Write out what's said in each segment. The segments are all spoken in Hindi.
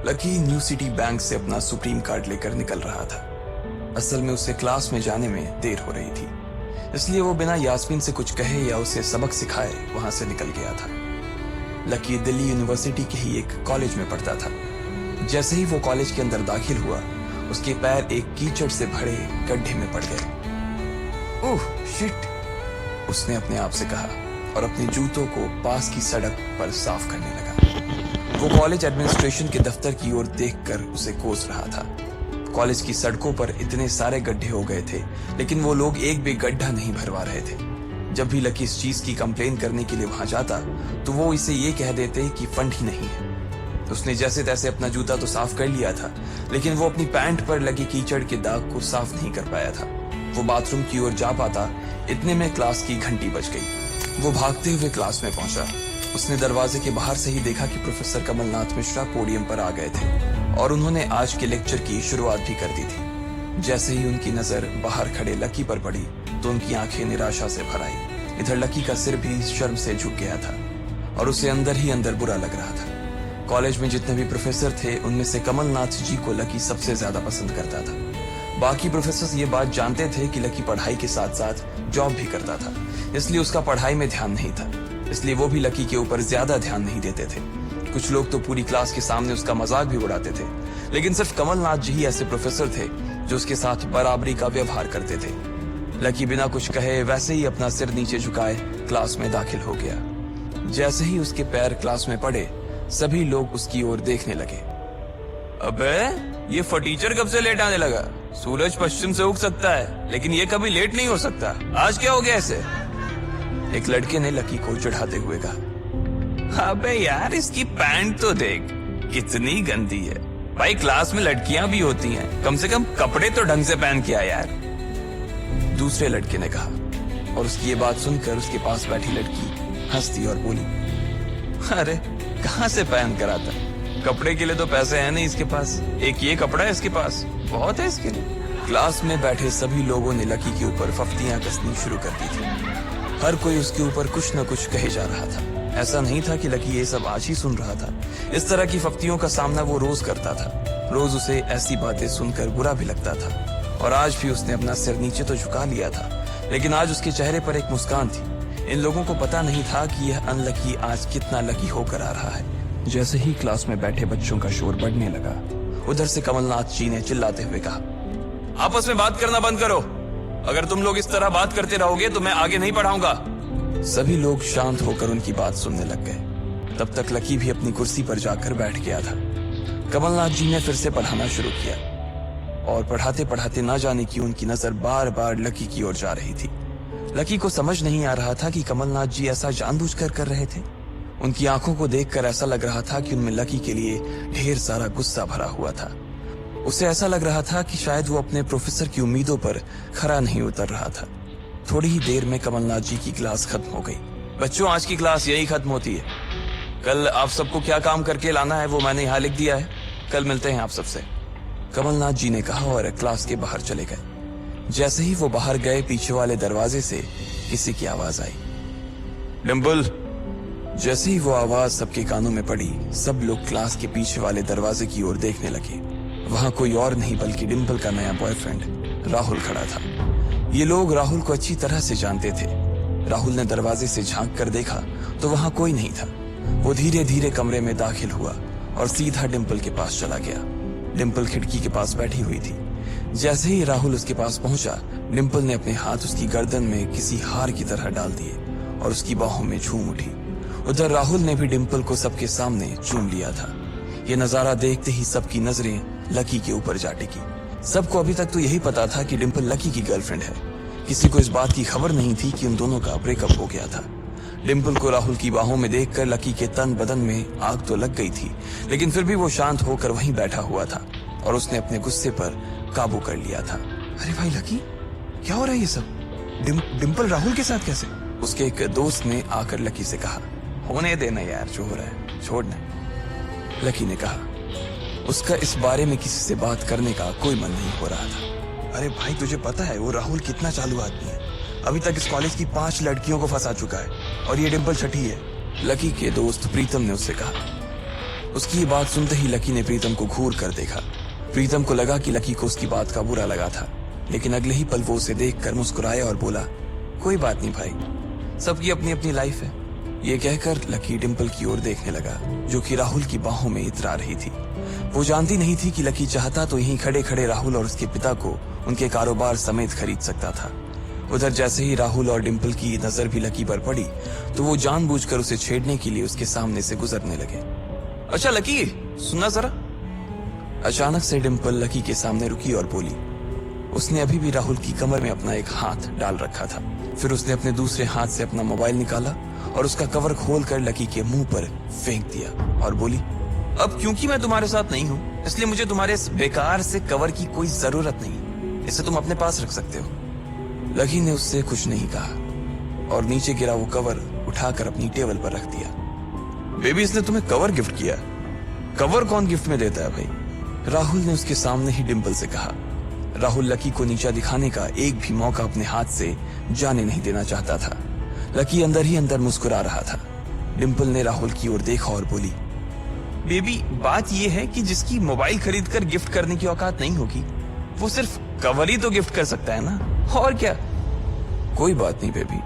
लकी न्यू सिटी बैंक से अपना सुप्रीम कार्ड लेकर निकल रहा था। असल में उसे क्लास में जाने में देर हो रही थी, इसलिए वो बिना यास्मीन से कुछ कहे या उसे सबक सिखाए वहां से निकल गया था। लकी दिल्ली यूनिवर्सिटी के ही एक कॉलेज में पढ़ता था। जैसे ही वो कॉलेज के अंदर दाखिल हुआ, उसके पैर एक कीचड़ से भरे गड्ढे में पड़ गए। ओह शिट, उसने अपने आप से कहा और अपने जूतों को पास की सड़क पर साफ करने लगा। वो कॉलेज एडमिनिस्ट्रेशन के दफ्तर की ओर देखकर उसे कोस रहा था। कॉलेज की सड़कों पर इतने सारे गड्ढे हो गए थे, लेकिन वो लोग एक भी गड्ढा नहीं भरवा रहे थे। जब भी लकी इस चीज की कंप्लेन करने के लिए वहां जाता, तो वो इसे ये कह देते कि फंड ही नहीं है। उसने जैसे तैसे अपना जूता तो साफ कर लिया था, लेकिन वो अपनी पैंट पर लगे कीचड़ के दाग को साफ नहीं कर पाया था। वो बाथरूम की ओर जा पाता, इतने में क्लास की घंटी बज गई। वो भागते हुए क्लास में पहुंचा। उसने दरवाजे के बाहर से ही देखा कि प्रोफेसर कमलनाथ मिश्रा पोडियम पर आ गए थे और उन्होंने आज के लेक्चर की शुरुआत भी कर दी थी। जैसे ही उनकी नजर बाहर खड़े लकी पर पड़ी, तो उनकी आंखें निराशा से भर आई। इधर लकी का सिर भी शर्म से झुक गया था और उसे अंदर ही अंदर बुरा लग रहा था। कॉलेज में जितने भी प्रोफेसर थे, उनमें से कमलनाथ जी को लकी सबसे ज्यादा पसंद करता था। बाकी प्रोफेसर ये बात जानते थे कि लकी पढ़ाई के साथ साथ जॉब भी करता था, इसलिए उसका पढ़ाई में ध्यान नहीं था, इसलिए वो भी लकी के ऊपर ज्यादा ध्यान नहीं देते थे। कुछ लोग तो पूरी क्लास के सामने उसका मजाक भी उड़ाते थे, लेकिन सिर्फ कमलनाथ जी ही ऐसे प्रोफेसर थे जो उसके साथ बराबरी का व्यवहार करते थे। लकी बिना कुछ कहे वैसे ही अपना सिर नीचे झुकाए क्लास में दाखिल हो गया। जैसे ही उसके पैर क्लास में पड़े, सभी लोग उसकी ओर देखने लगे। अबे ये फटीचर कब से लेट आने लगा? सूरज पश्चिम से उग सकता है, लेकिन ये कभी लेट नहीं हो सकता। आज क्या हो गया ऐसे? एक लड़के ने लकी को चिढ़ाते हुए कहा। अबे यार, इसकी पैंट तो देख, कितनी गंदी है। भाई क्लास में लड़कियां भी होती हैं, कम से कम कपड़े तो ढंग से पहन के आ यार। दूसरे लड़के ने कहा और उसकी ये बात सुनकर उसके पास बैठी लड़की हंसती और बोली, अरे कहाँ से पहन कर आता? कपड़े के लिए तो पैसे हैं नहीं इसके पास, एक ये कपड़ा है इसके पास, बहुत है इसके लिए। क्लास में बैठे सभी लोगों ने लकी के ऊपर फफ्तियां कसनी शुरू कर दी थी। हर कोई उसके ऊपर कुछ न कुछ कहे जा रहा था। ऐसा नहीं था कि लकी ये सब आज ही सुन रहा था। इस तरह की फफ्तियों का सामना वो रोज करता था। रोज उसे ऐसी बातें सुनकर बुरा भी लगता था और आज भी उसने अपना सिर नीचे तो झुका लिया था, लेकिन आज उसके चेहरे पर एक मुस्कान थी। इन लोगों को पता नहीं था कि यह अनलकी आज कितना लकी होकर आ रहा है। जैसे ही क्लास में बैठे बच्चों का शोर बढ़ने लगा, उधर से कमलनाथ जी ने चिल्लाते हुए कहा, आपस में बात करना बंद करो। अगर तुम लोग इस तरह बात करते रहोगे तो मैं आगे नहीं पढ़ाऊंगा। सभी लोग शांत होकर उनकी बात सुनने लग गए। तब तक लकी भी अपनी कुर्सी पर जाकर बैठ गया था। कमलनाथ जी ने फिर से पढ़ाना शुरू किया और पढ़ाते पढ़ाते ना जाने की उनकी नजर बार बार लकी की ओर जा रही थी। लकी को समझ नहीं आ रहा था कि कमलनाथ जी ऐसा जानबूझकर कर रहे थे। उनकी आंखों को देखकर ऐसा लग रहा था कि उनमें लकी के लिए ढेर सारा गुस्सा भरा हुआ था। उसे ऐसा लग रहा था कि शायद वो अपने प्रोफेसर की उम्मीदों पर खरा नहीं उतर रहा था। थोड़ी ही देर में कमलनाथ जी की क्लास खत्म हो गई। बच्चों, आज की क्लास यही खत्म होती है। कल आप सबको क्या काम करके लाना है वो मैंने यहाँ लिख दिया है। कल मिलते हैं आप सबसे, कमलनाथ जी ने कहा और क्लास के बाहर चले गए। जैसे ही वो बाहर गए, पीछे वाले दरवाजे से किसी की आवाज आई, डिम्पल। जैसे ही वो आवाज सबके कानों में पड़ी, सब लोग क्लास के पीछे वाले दरवाजे की ओर देखने लगे। वहां कोई और नहीं बल्कि डिम्पल का नया बॉयफ्रेंड राहुल खड़ा था। ये लोग राहुल को अच्छी तरह से जानते थे। राहुल ने दरवाजे से झांक कर देखा तो वहां कोई नहीं था। वो धीरे धीरे कमरे में दाखिल हुआ और सीधा डिम्पल के पास चला गया। डिम्पल खिड़की के पास बैठी हुई थी। जैसे ही राहुल उसके पास पहुंचा, डिम्पल ने अपने हाथ उसकी गर्दन में किसी हार की तरह डाल दिए और उसकी बाहों में झूम उठी। उधर राहुल ने भी डिम्पल को सबके सामने चूम लिया था। ये नजारा देखते ही सबकी नजरें लकी के ऊपर जा टिकी। सबको अभी तक तो यही पता था कि डिम्पल लकी की गर्लफ्रेंड है। किसी को इस बात की खबर नहीं थी कि उन दोनों का ब्रेकअप हो गया था। डिम्पल को राहुल की बाहों में देखकर लकी के तन बदन में आग तो लग गई थी, लेकिन फिर भी वो शांत होकर वहीं बैठा हुआ था और उसने अपने गुस्से पर काबू कर लिया था। अरे भाई लकी, क्या हो रहा है ये सब? डिम्पल राहुल के साथ कैसे? उसके एक दोस्त ने आकर लकी से कहा, होने देना यार, जो हो रहा है छोड़ना। लकी ने कहा, उसका इस बारे में किसी से बात करने का कोई मन नहीं हो रहा था। अरे भाई, तुझे पता है वो राहुल कितना चालू आदमी है। अभी तक इस कॉलेज की 5 लड़कियों को फंसा चुका है और ये डिम्पल छठी है। लकी के दोस्त प्रीतम ने उससे कहा, उसकी ये बात सुनते ही लकी ने प्रीतम को घूर कर देखा। प्रीतम को लगा कि लकी को उसकी बात का बुरा लगा था, लेकिन अगले ही पल वो उसे देखकर मुस्कुराया और बोला, कोई बात नहीं भाई, सबकी अपनी अपनी लाइफ है। ये कहकर लकी डिम्पल की ओर देखने लगा, जो कि राहुल की बाहों में इतरा रही थी। वो जानती नहीं थी कि लकी चाहता तो यहीं खड़े खड़े राहुल और उसके पिता को उनके कारोबार समेत खरीद सकता था। उधर जैसे ही राहुल और डिम्पल की नजर भी लकी पर पड़ी तो वो जानबूझकर उसे छेड़ने के लिए उसके सामने से गुजरने लगे। अच्छा लकी, सुनना जरा। अचानक से डिम्पल लकी के सामने रुकी और बोली। उसने अभी भी राहुल की कमर में अपना एक हाथ डाल रखा था। फिर उसने अपने दूसरे हाथ से अपना मोबाइल निकाला और उसका कवर खोलकर लकी के मुंह पर फेंक दिया और बोली, अब क्योंकि मैं तुम्हारे साथ नहीं हूँ इसलिए मुझे तुम्हारे इस बेकार से कवर की कोई जरूरत नहीं, इसे तुम अपने पास रख सकते हो। लकी ने उससे कुछ नहीं कहा और नीचे गिरा वो कवर उठाकर अपनी टेबल पर रख दिया। बेबी, इसने तुम्हें कवर गिफ्ट किया? कवर कौन गिफ्ट में देता है भाई? राहुल ने उसके सामने ही डिम्पल से कहा। राहुल लकी को नीचा दिखाने का एक भी मौका अपने हाथ से जाने नहीं देना चाहता था। लकी अंदर ही अंदर मुस्कुरा रहा था। डिम्पल ने राहुल की ओर देखा और बोली, बेबी, बात यह है कि जिसकी मोबाइल खरीदकर गिफ्ट करने की औकात नहीं होगी वो सिर्फ कवर ही तो गिफ्ट कर सकता है ना, और क्या। कोई बात नहीं बेबी,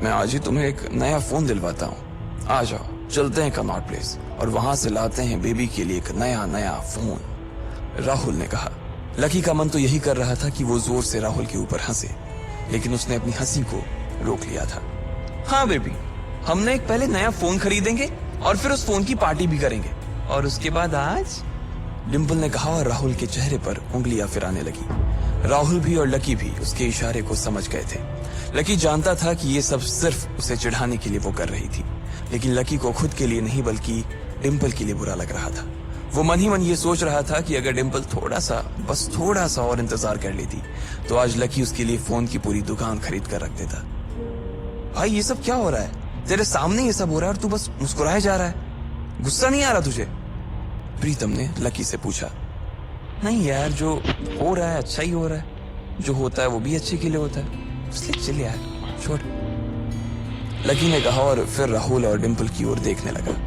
मैं आज ही तुम्हें एक नया फोन दिलवाता हूँ। आ जाओ, चलते हैं कनॉट प्लेस और वहां से लाते हैं बेबी के लिए एक नया फोन, राहुल ने कहा। लकी का मन तो यही कर रहा था कि वो जोर से राहुल के ऊपर हंसे, लेकिन उसने अपनी हंसी को रोक लिया था। हाँ बेबी, हमने एक पहले नया फोन खरीदेंगे और फिर उस फोन की पार्टी भी करेंगे, और उसके बाद आज, डिम्पल ने कहा और राहुल के चेहरे पर उंगलियां फिराने लगी। राहुल भी और लकी भी उसके इशारे को समझ गए थे। लकी जानता था कि ये सब सिर्फ उसे चिढ़ाने के लिए वो कर रही थी, लेकिन लकी को खुद के लिए नहीं बल्कि डिम्पल के लिए बुरा लग रहा था। वो मन ही मन ये सोच रहा था कि अगर डिम्पल बस थोड़ा सा और इंतजार कर लेती तो आज लकी उसके लिए फोन की पूरी दुकान खरीद कर रख देता। भाई, ये सब क्या हो रहा है? तेरे सामने ये सब हो रहा है और तू बस मुस्कुराया जा रहा है। गुस्सा नहीं आ रहा तुझे? प्रीतम ने लकी से पूछा। नहीं यार, जो हो रहा है अच्छा ही हो रहा है, जो होता है वो भी अच्छे के लिए होता है, इसलिए चल यार, छोड़, लकी ने कहा और फिर राहुल और डिम्पल की ओर देखने लगा।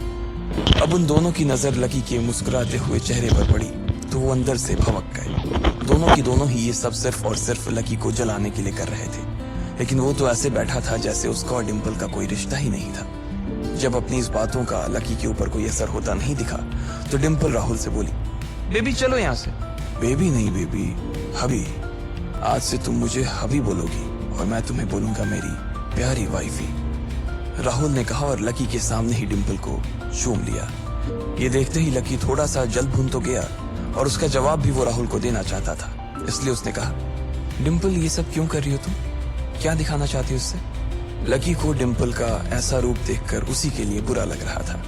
अब उन दोनों की नजर लकी के मुस्कुराते हुए चेहरे पर पड़ी तो वो अंदर से भवक गए। दोनों की दोनों ही ये सब सिर्फ और सिर्फ लकी को जलाने के लिए कर रहे थे, लेकिन वो तो ऐसे बैठा था जैसे उसका और डिम्पल का कोई रिश्ता ही नहीं था। जब अपनी इस बातों का लकी के ऊपर कोई असर होता नहीं दिखा तो डिम्पल राहुल से बोली, बेबी चलो यहाँ से। बेबी नहीं बेबी, हबी। आज से तुम मुझे हबी बोलोगी और मैं तुम्हें बोलूंगा मेरी प्यारी वाइफी, राहुल ने कहा और लकी के सामने ही डिम्पल को चूम लिया। ये देखते ही लकी थोड़ा सा जल भून तो गया और उसका जवाब भी वो राहुल को देना चाहता था, इसलिए उसने कहा, डिम्पल ये सब क्यों कर रही हो तुम? क्या दिखाना चाहती हो उससे? लकी को डिम्पल का ऐसा रूप देखकर उसी के लिए बुरा लग रहा था।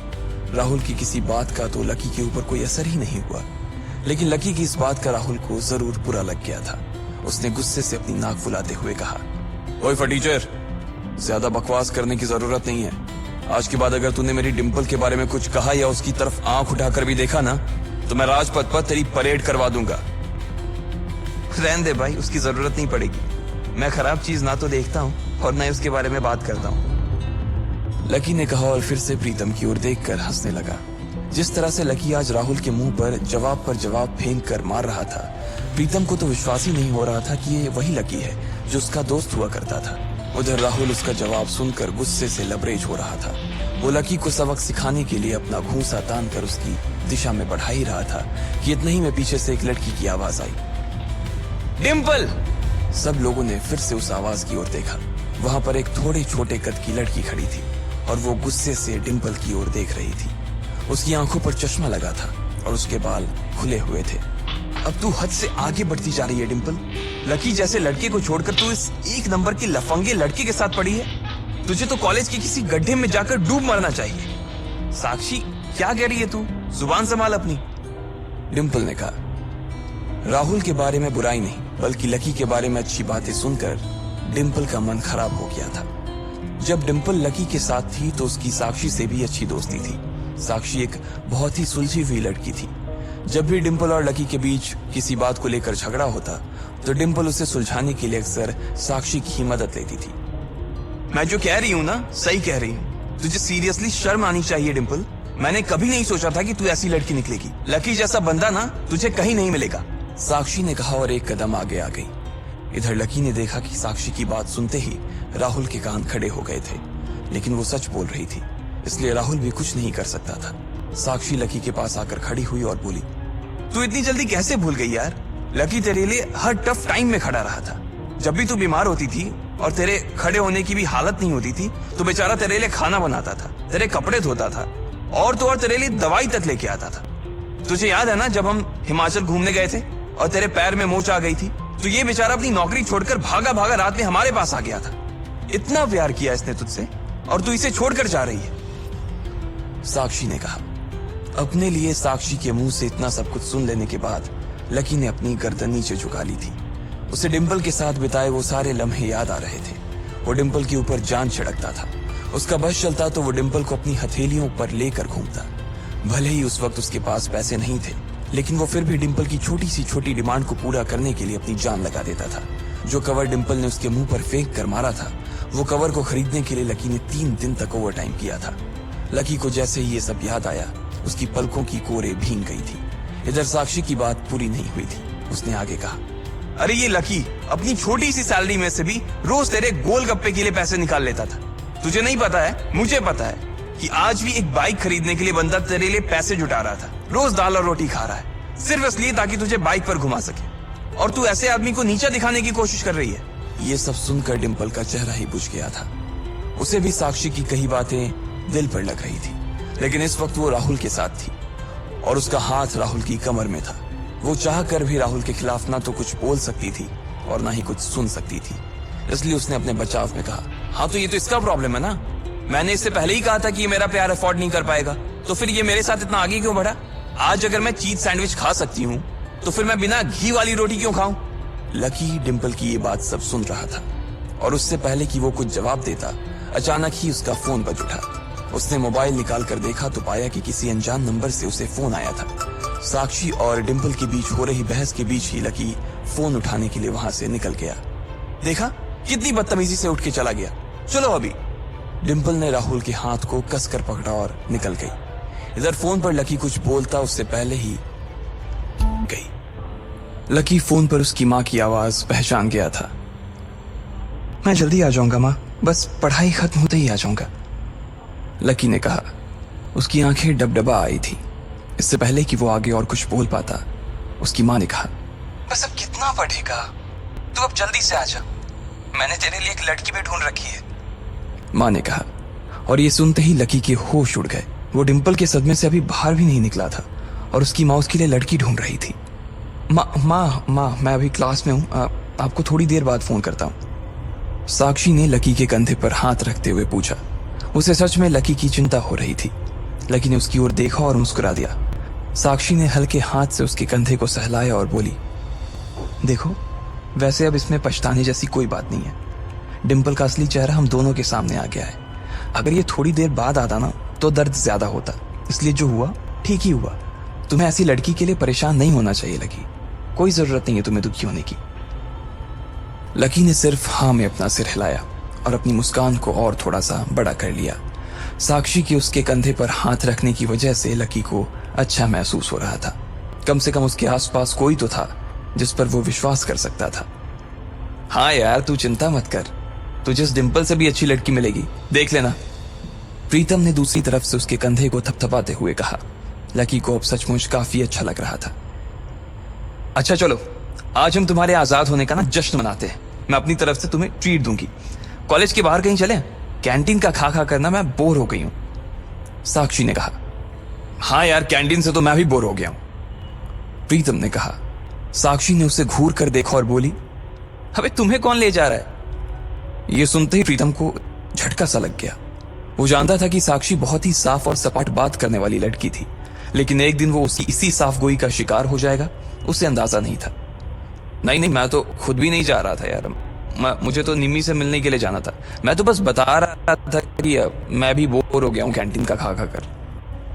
राहुल की किसी बात का तो लकी के ऊपर कोई असर ही नहीं हुआ, लेकिन लकी की इस बात का राहुल को जरूर बुरा लग गया था। उसने गुस्से से अपनी नाक फुलाते हुए कहा, ओए फटीचर, ज्यादा बकवास करने की जरूरत नहीं है। आज के बाद अगर तूने मेरी डिम्पल के बारे में कुछ कहा या उसकी तरफ आंख उठाकर भी देखा ना तो मैं राजपथ पर तेरी परेड करवा दूंगा। रहने दे भाई, उसकी जरूरत नहीं पड़ेगी। मैं खराब चीज ना तो देखता हूँ और न उसके बारे में बात करता हूँ, लकी ने कहा और फिर से प्रीतम की ओर देखकर हंसने लगा। जिस तरह से लकी आज राहुल के मुंह पर जवाब फेंक कर मार रहा था, प्रीतम को तो विश्वास ही नहीं हो रहा था कि ये वही लकी है जो उसका दोस्त हुआ करता था। उधर राहुल उसका जवाब सुनकर गुस्से से लबरेज हो रहा था। वो लकी को सबक सिखाने के लिए अपना घूंसा तान कर उसकी दिशा में बढ़ा ही रहा था कि इतना ही में पीछे से एक लड़की की आवाज आई, डिम्पल। सब लोगों ने फिर से उस आवाज की ओर देखा। वहां पर एक थोड़े छोटे कद की लड़की खड़ी थी और वो गुस्से से डिम्पल की ओर देख रही थी। उसकी आंखों पर चश्मा लगा था और उसके बाल खुले हुए थे। अब तू हद से आगे बढ़ती जा रही है डिम्पल। लकी जैसे लड़के को छोड़कर तू इस एक नंबर के लफंगे लड़के के साथ पड़ी है। तुझे तो कॉलेज के किसी गड्ढे में जाकर डूब मरना चाहिए। साक्षी, क्या कह रही है तू? जुबान संभाल अपनी, डिम्पल ने कहा। राहुल के बारे में बुराई नहीं बल्कि लकी के बारे में अच्छी बातें सुनकर डिम्पल का मन खराब हो गया था। जब डिम्पल लकी के साथ थी तो उसकी साक्षी से भी अच्छी दोस्ती थी। साक्षी एक बहुत ही सुलझी हुई लड़की थी। जब भी डिम्पल और लकी के बीच किसी बात को लेकर झगड़ा होता तो डिम्पल उसे सुलझाने के लिए अक्सर साक्षी की मदद लेती थी। मैं जो कह रही हूँ ना, सही कह रही हूँ। तुझे सीरियसली शर्म आनी चाहिए डिम्पल। मैंने कभी नहीं सोचा था कि तू ऐसी लड़की निकलेगी। लकी जैसा बंदा ना तुझे कहीं नहीं मिलेगा, साक्षी ने कहा और एक कदम आगे आ गई। इधर लकी ने देखा कि साक्षी की बात सुनते ही राहुल के कान खड़े हो गए थे, लेकिन वो सच बोल रही थी, इसलिए राहुल भी कुछ नहीं कर सकता था। साक्षी लकी के पास आकर खड़ी हुई और बोली, तू इतनी जल्दी कैसे भूल गई यार? लकी तेरे लिए हर टफ टाइम में खड़ा रहा था। जब भी तू बीमार होती थी और तेरे खड़े होने की भी हालत नहीं होती थी तो बेचारा तेरे लिए खाना बनाता था, तेरे कपड़े धोता था और तो और तेरे लिए दवाई तक लेके आता था। तुझे याद है ना जब हम हिमाचल घूमने गए थे और तेरे पैर में मोच आ गई थी तो ये बेचारा अपनी नौकरी छोड़कर भागा भागा रात में हमारे पास आ गया था। इतना प्यार किया इसने तुझसे और तू इसे छोड़कर जा रही है, साक्षी ने कहा। अपने लिए साक्षी के मुंह से इतना सब कुछ सुन लेने के बाद लकी ने अपनी गर्दन नीचे झुका ली थी। उसे डिंपल के साथ बिताए वो सारे लम्हे याद आ रहे थे। वो डिंपल के ऊपर जान छिड़कता था। उसका बस चलता तो वो डिंपल को अपनी हथेलियों पर लेकर घूमता। भले ही उस वक्त उसके पास पैसे नहीं थे, लेकिन वो फिर भी डिंपल की छोटी सी छोटी डिमांड को पूरा करने के लिए अपनी जान लगा देता था। जो कवर डिंपल ने उसके मुंह पर फेंक कर मारा था, वो कवर को खरीदने के लिए लकी ने 3 दिन तक ओवर टाइम किया था। लकी को जैसे ही ये सब याद आया, उसकी पलकों की कोरे भीग गई थी। इधर साक्षी की बात पूरी नहीं हुई थी। उसने आगे कहा, अरे ये लकी अपनी छोटी सी सैलरी में से भी रोज तेरे गोलगप्पे के लिए पैसे निकाल लेता था। तुझे नहीं पता है, मुझे पता है कि आज भी एक बाइक खरीदने के लिए बंदा तेरे लिए पैसे जुटा रहा था। रोज दाल और रोटी खा रहा है सिर्फ इसलिए ताकि तुझे बाइक पर घुमा सके, और तू ऐसे आदमी को नीचा दिखाने की कोशिश कर रही है। ये सब सुनकर डिंपल का चेहरा ही बुझ गया था। उसे भी साक्षी की कही बातें दिल पर लग रही थी, लेकिन इस वक्त वो राहुल के साथ थी और उसका हाथ राहुल की कमर में था। वो चाह कर भी राहुल के खिलाफ ना तो कुछ बोल सकती थी और ना ही कुछ सुन सकती थी, इसलिए उसने अपने बचाव में कहा, हाँ तो ये तो इसका प्रॉब्लम है ना। मैंने इससे पहले ही कहा था कि ये मेरा प्यार अफोर्ड नहीं कर पाएगा, तो फिर ये मेरे साथ इतना आगे क्यों बढ़ा? आज अगर मैं चीज सैंडविच खा सकती हूँ तो फिर मैं बिना घी वाली रोटी क्यों खाऊं? लकी डिंपल की ये बात सब सुन रहा था और उससे पहले कि वो कुछ जवाब देता, अचानक ही उसका फोन बज उठा। उसने मोबाइल निकाल कर देखा तो पाया कि किसी अनजान नंबर से उसे फोन आया था। साक्षी और डिंपल के बीच हो रही बहस के बीच ही लकी फोन उठाने के लिए वहां से निकल गया। देखा कितनी बदतमीजी से उठ के चला गया, चलो अभी। डिंपल ने राहुल के हाथ को कसकर पकड़ा और निकल गई। इधर फोन पर लकी कुछ बोलता उससे पहले ही गई। लकी फोन पर उसकी माँ की आवाज पहचान गया था। मैं जल्दी आ जाऊंगा माँ, बस पढ़ाई खत्म होते ही आ जाऊंगा, लकी ने कहा। उसकी आंखें डबडबा आई थी। इससे पहले कि वो आगे और कुछ बोल पाता, उसकी माँ ने कहा, बस अब कितना पढ़ेगा, तू अब जल्दी से आ जा, मैंने तेरे लिए एक लड़की भी ढूंढ रखी है, माँ ने कहा। और ये सुनते ही लकी के होश उड़ गए। वो डिंपल के सदमे से अभी बाहर भी नहीं निकला था और उसकी माँ उसके लिए लड़की ढूंढ रही थी। माँ मैं अभी क्लास में हूँ, आपको थोड़ी देर बाद फोन करता हूँ, साक्षी ने लकी के कंधे पर हाथ रखते हुए पूछा। उसे सच में लकी की चिंता हो रही थी। लकी ने उसकी ओर देखा और मुस्कुरा दिया। साक्षी ने हल्के हाथ से उसके कंधे को सहलाया और बोली, देखो वैसे अब इसमें पछताने जैसी कोई बात नहीं है। डिंपल का असली चेहरा हम दोनों के सामने आ गया है। अगर ये थोड़ी देर बाद आता ना तो दर्द ज्यादा होता, इसलिए जो हुआ ठीक ही हुआ। तुम्हें ऐसी लड़की के लिए परेशान नहीं होना चाहिए लकी, कोई जरूरत नहीं है तुम्हें दुखी होने की। लकी ने सिर्फ हाँ में अपना सिर हिलाया और अपनी मुस्कान को और थोड़ा सा बड़ा कर लिया। साक्षी के उसके कंधे पर हाथ रखने की वजह से लकी को अच्छा महसूस हो रहा था। कम से कम उसके आसपास कोई तो था जिस पर वो विश्वास कर सकता था। हाँ यार तू चिंता मत कर, तुझे इस डिंपल से भी अच्छी लड़की मिलेगी, देख लेना, प्रीतम ने दूसरी तरफ से उसके कंधे को थपथपाते हुए कहा। लकी को अब सचमुच काफी अच्छा लग रहा था। अच्छा चलो आज हम तुम्हारे आजाद होने का ना जश्न मनाते हैं। मैं अपनी तरफ से तुम्हें ट्रीट दूंगी। कॉलेज के बाहर कहीं चलें? कैंटीन का खा खा करना मैं बोर हो गई हूं, साक्षी ने कहा। हाँ यार कैंटीन से तो मैं भी बोर हो गया हूं, प्रीतम ने कहा। साक्षी ने उसे घूर कर देखा और बोली, अबे तुम्हें कौन ले जा रहा है? ये सुनते ही प्रीतम को झटका सा लग गया। वो जानता था कि साक्षी बहुत ही साफ और सपाट बात करने वाली लड़की थी, लेकिन एक दिन वो उसकी इसी साफ गोई का शिकार हो जाएगा उसे अंदाजा नहीं था। नहीं मैं तो खुद भी नहीं जा रहा था यार, मुझे तो निम्मी से मिलने के लिए जाना था। मैं तो बस बता रहा था कि मैं भी बोर हो गया हूँ कैंटीन का खा खा कर,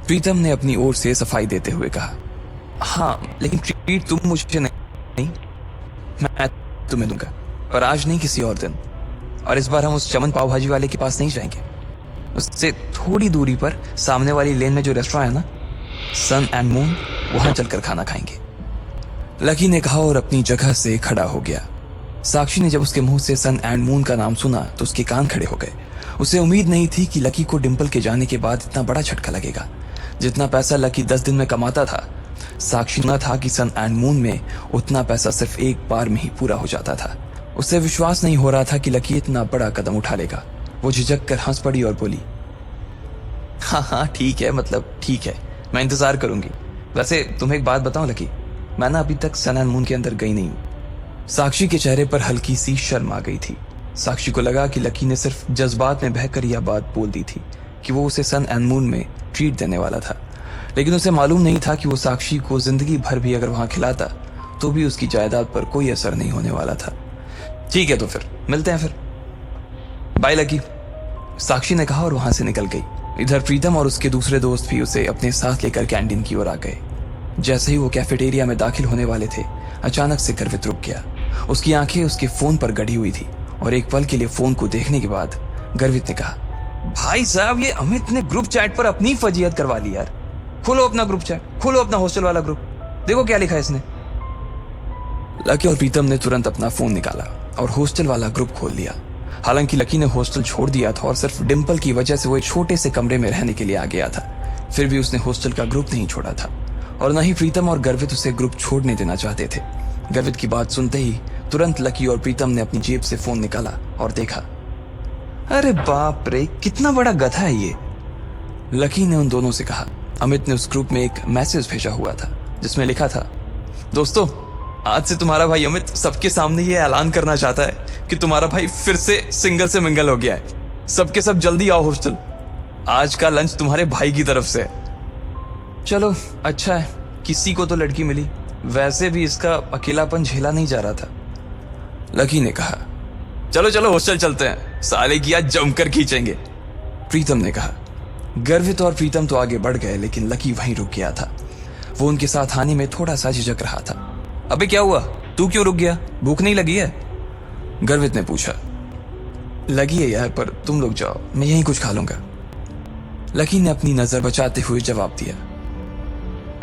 प्रीतम ने अपनी ओर से सफाई देते हुए कहा। हाँ लेकिन ट्रीट तुम मुझे नहीं, मैं तुम्हें दूंगा, पर आज नहीं किसी और दिन। और इस बार हम उस चमन पाव भाजी वाले के पास नहीं जाएंगे, उससे थोड़ी दूरी पर सामने वाली लेन में जो रेस्टोरेंट है ना, सन एंड मून, वहां चलकर खाना खाएंगे। लकी ने कहा और अपनी जगह से खड़ा हो गया। साक्षी ने जब उसके मुंह से सन एंड मून का नाम सुना तो उसके कान खड़े हो गए। उसे उम्मीद नहीं थी कि लकी को डिंपल के जाने के बाद इतना बड़ा झटका लगेगा। जितना पैसा लकी 10 दिन में कमाता था, साक्षी न था कि सन एंड मून में उतना पैसा सिर्फ एक बार में ही पूरा हो जाता था। उसे विश्वास नहीं हो रहा था कि लकी इतना बड़ा कदम उठा लेगा। वो झिझक कर हंस पड़ी और बोली, हाँ ठीक है, मतलब ठीक है, मैं इंतजार करूंगी। वैसे तुम्हें एक बात बताऊं लकी, मैं ना अभी तक सन एंड मून के अंदर गई नहीं हूं। साक्षी के चेहरे पर हल्की सी शर्म आ गई थी। साक्षी को लगा कि लकी ने सिर्फ जज्बात में बहकर यह बात बोल दी थी कि वो उसे सन एंड मून में ट्रीट देने वाला था, लेकिन उसे मालूम नहीं था कि वो साक्षी को जिंदगी भर भी अगर वहां खिलाता तो भी उसकी जायदाद पर कोई असर नहीं होने वाला था। ठीक है, तो फिर मिलते हैं फिर, बाय लकी, साक्षी ने कहा और वहां से निकल गई। इधर प्रीतम और उसके दूसरे दोस्त भी उसे अपने साथ लेकर कैंटीन की ओर आ गए। जैसे ही वो कैफेटेरिया में दाखिल होने वाले थे, अचानक से गर्वित रुक गया। उसकी आंखें उसके फोन पर गड़ी हुई थी और एक पल के लिए फोन को देखने के बाद गर्वित ने कहा, भाई साहब, ये अमित ने ग्रुप चैट पर अपनी फजीयत करवा ली यार। खोलो अपना ग्रुप चैट, खोलो अपना हॉस्टल वाला ग्रुप, देखो क्या लिखा है इसने। लकी और प्रीतम ने तुरंत अपना फोन निकाला और हॉस्टल वाला ग्रुप खोल लिया। हालांकि लकी ने हॉस्टल छोड़ दिया था और सिर्फ डिंपल की वजह से वो एक छोटे से कमरे में रहने के लिए आ गया था, फिर भी उसने हॉस्टल का ग्रुप नहीं छोड़ा था और न ही प्रीतम और गर्वित उसे ग्रुप छोड़ने देना चाहते थे। गर्वित की बात सुनते ही तुरंत लकी और प्रीतम ने अपनी जेब से फोन निकाला और देखा। अरे बाप रे, कितना बड़ा गधा है ये, लकी ने उन दोनों से कहा। अमित ने उस ग्रुप में एक मैसेज भेजा हुआ था जिसमें लिखा था, दोस्तों, आज से तुम्हारा भाई अमित सबके सामने ये ऐलान करना चाहता है कि तुम्हारा भाई फिर से सिंगल से मिंगल हो गया है। सबके सब जल्दी आओ हॉस्टल, आज का लंच तुम्हारे भाई की तरफ से। चलो अच्छा है, किसी को तो लड़की मिली, वैसे भी इसका अकेलापन झेला नहीं जा रहा था, लकी ने कहा। चलो चलो हॉस्टल चलते हैं, साले की आज जमकर खींचेंगे, प्रीतम ने कहा। गर्वित और प्रीतम तो आगे बढ़ गए, लेकिन लकी वहीं रुक गया था। वो उनके साथ आने में थोड़ा सा झिझक रहा था। अबे क्या हुआ, तू क्यों रुक गया, भूख नहीं लगी है, गर्वित ने पूछा। लगी है यार, पर तुम लोग जाओ, मैं यहीं कुछ खा लूंगा, लकी ने अपनी नजर बचाते हुए जवाब दिया।